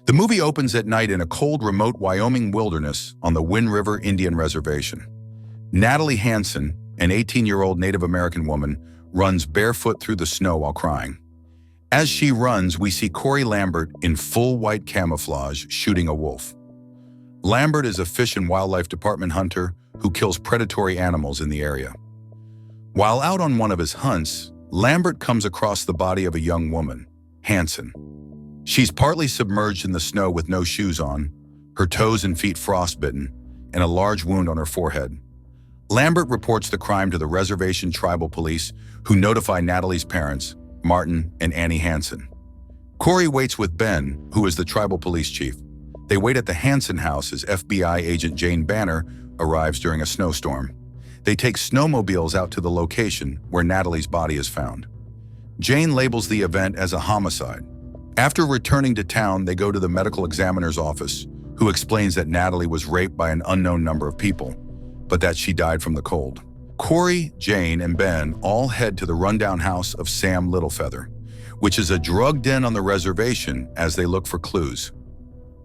The movie opens at night in a cold, remote Wyoming wilderness on the Wind River Indian Reservation. Natalie Hanson, an 18-year-old Native American woman, runs barefoot through the snow while crying. As she runs, we see Cory Lambert in full white camouflage shooting a wolf. Lambert is a Fish and Wildlife Department hunter who kills predatory animals in the area. While out on one of his hunts, Lambert comes across the body of a young woman, Hanson. She's partly submerged in the snow with no shoes on, her toes and feet frostbitten, and a large wound on her forehead. Lambert reports the crime to the reservation tribal police, who notify Natalie's parents, Martin and Annie Hanson. Cory waits with Ben, who is the tribal police chief. They wait at the Hanson house as F.B.I. agent Jane Banner arrives during a snowstorm. They take snowmobiles out to the location where Natalie's body is found. Jane labels the event as a homicide. After returning to town, they go to the medical examiner's office, who explains that Natalie was raped by an unknown number of people, but that she died from the cold. Cory, Jane, and Ben all head to the rundown house of Sam Littlefeather, which is a drug den on the reservation, as they look for clues.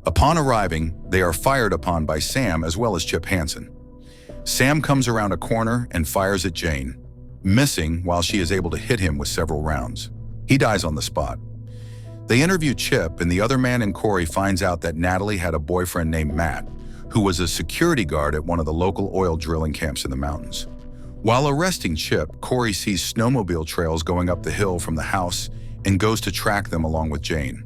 Upon arriving, they are fired upon by Sam as well as Chip Hansen. Sam comes around a corner and fires at Jane, missing while she is able to hit him with several rounds. He dies on the spot. They interview Chip, and the other man in Cory finds out that Natalie had a boyfriend named Matt, who was a security guard at one of the local oil drilling camps in the mountains. While arresting Chip, Cory sees snowmobile trails going up the hill from the house and goes to track them along with Jane.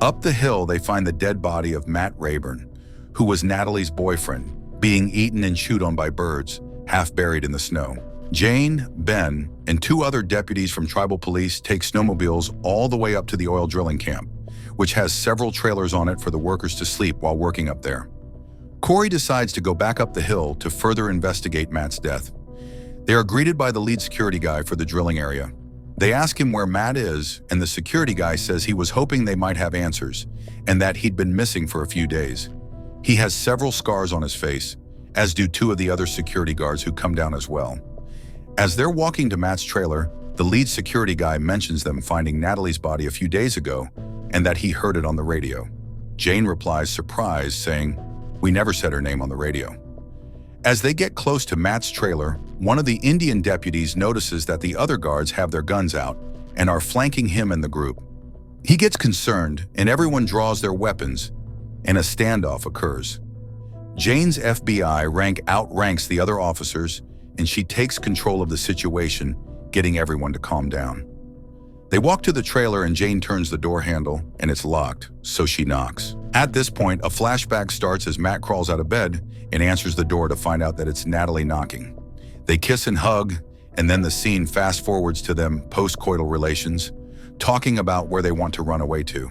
Up the hill, they find the dead body of Matt Rayburn, who was Natalie's boyfriend, being eaten and chewed on by birds, half buried in the snow. Jane, Ben, and two other deputies from tribal police take snowmobiles all the way up to the oil drilling camp, which has several trailers on it for the workers to sleep while working up there. Cory decides to go back up the hill to further investigate Matt's death. They are greeted by the lead security guy for the drilling area. They ask him where Matt is, and the security guy says he was hoping they might have answers, and that he'd been missing for a few days. He has several scars on his face, as do two of the other security guards who come down as well. As they're walking to Matt's trailer, the lead security guy mentions them finding Natalie's body a few days ago and that he heard it on the radio. Jane replies, surprised, saying, "We never said her name on the radio." As they get close to Matt's trailer, one of the Indian deputies notices that the other guards have their guns out and are flanking him and the group. He gets concerned, and everyone draws their weapons, and a standoff occurs. Jane's FBI rank outranks the other officers, and she takes control of the situation, getting everyone to calm down. They walk to the trailer, and Jane turns the door handle, and it's locked, so she knocks. At this point, a flashback starts as Matt crawls out of bed and answers the door to find out that it's Natalie knocking. They kiss and hug, and then the scene fast forwards to them post-coital relations, talking about where they want to run away to.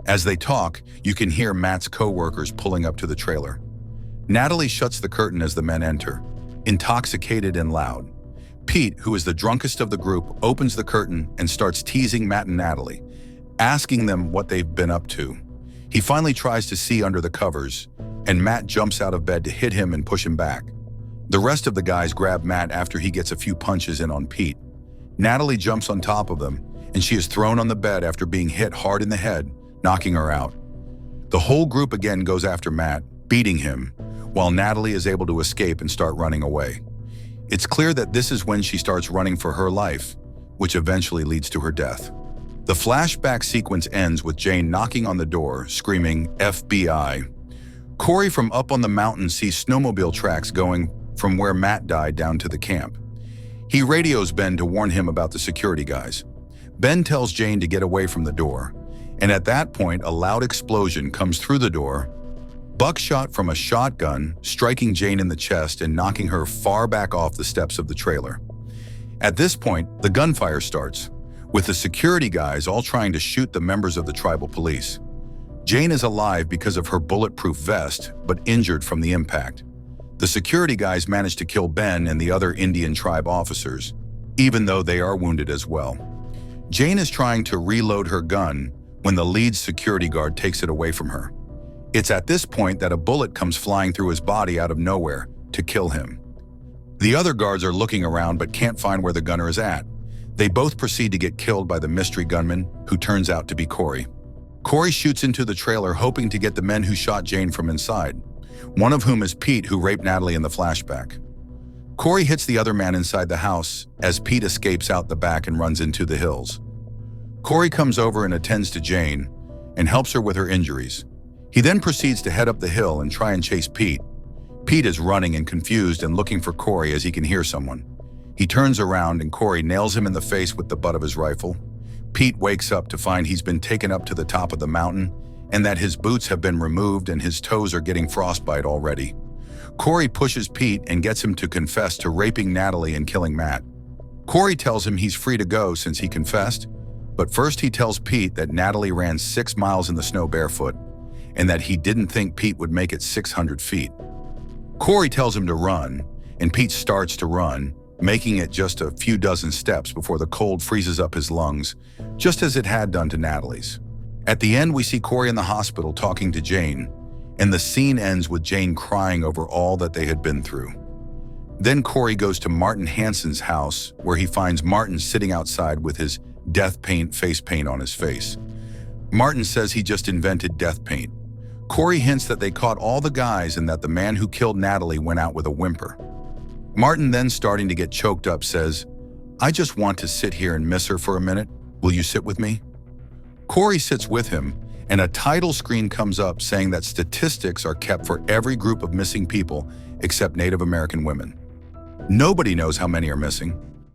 As they talk, you can hear Matt's co-workers pulling up to the trailer. Natalie shuts the curtain as the men enter, intoxicated and loud. Pete, who is the drunkest of the group, opens the curtain and starts teasing Matt and Natalie, asking them what they've been up to. He finally tries to see under the covers, and Matt jumps out of bed to hit him and push him back. The rest of the guys grab Matt after he gets a few punches in on Pete. Natalie jumps on top of them, and she is thrown on the bed after being hit hard in the head, knocking her out. The whole group again goes after Matt, beating him, while Natalie is able to escape and start running away. It's clear that this is when she starts running for her life, which eventually leads to her death. The flashback sequence ends with Jane knocking on the door, screaming, "FBI." Cory from up on the mountain sees snowmobile tracks going from where Matt died down to the camp. He radios Ben to warn him about the security guys. Ben tells Jane to get away from the door, and at that point, a loud explosion comes through the door, buckshot from a shotgun striking Jane in the chest and knocking her far back off the steps of the trailer. At this point, the gunfire starts, with the security guys all trying to shoot the members of the tribal police. Jane is alive because of her bulletproof vest, but injured from the impact. The security guys manage to kill Ben and the other Indian tribe officers, even though they are wounded as well. Jane is trying to reload her gun when the lead security guard takes it away from her. It's at this point that a bullet comes flying through his body out of nowhere to kill him. The other guards are looking around but can't find where the gunner is at. They both proceed to get killed by the mystery gunman, who turns out to be Cory. Cory shoots into the trailer hoping to get the men who shot Jane from inside, one of whom is Pete, who raped Natalie in the flashback. Cory hits the other man inside the house as Pete escapes out the back and runs into the hills. Cory comes over and attends to Jane and helps her with her injuries. He then proceeds to head up the hill and try and chase Pete. Pete is running and confused and looking for Cory as he can hear someone. He turns around and Cory nails him in the face with the butt of his rifle. Pete wakes up to find he's been taken up to the top of the mountain and that his boots have been removed and his toes are getting frostbite already. Cory pushes Pete and gets him to confess to raping Natalie and killing Matt. Cory tells him he's free to go since he confessed, but first he tells Pete that Natalie ran 6 miles in the snow barefoot and that he didn't think Pete would make it 600 feet. Cory tells him to run, and Pete starts to run, making it just a few dozen steps before the cold freezes up his lungs, just as it had done to Natalie's. At the end, we see Cory in the hospital talking to Jane, and the scene ends with Jane crying over all that they had been through. Then Cory goes to Martin Hansen's house, where he finds Martin sitting outside with his death paint face paint on his face. Martin says he just invented death paint. Cory hints that they caught all the guys and that the man who killed Natalie went out with a whimper. Martin, then starting to get choked up, says, "I just want to sit here and miss her for a minute. Will you sit with me?" Cory sits with him, and a title screen comes up saying that statistics are kept for every group of missing people except Native American women. Nobody knows how many are missing.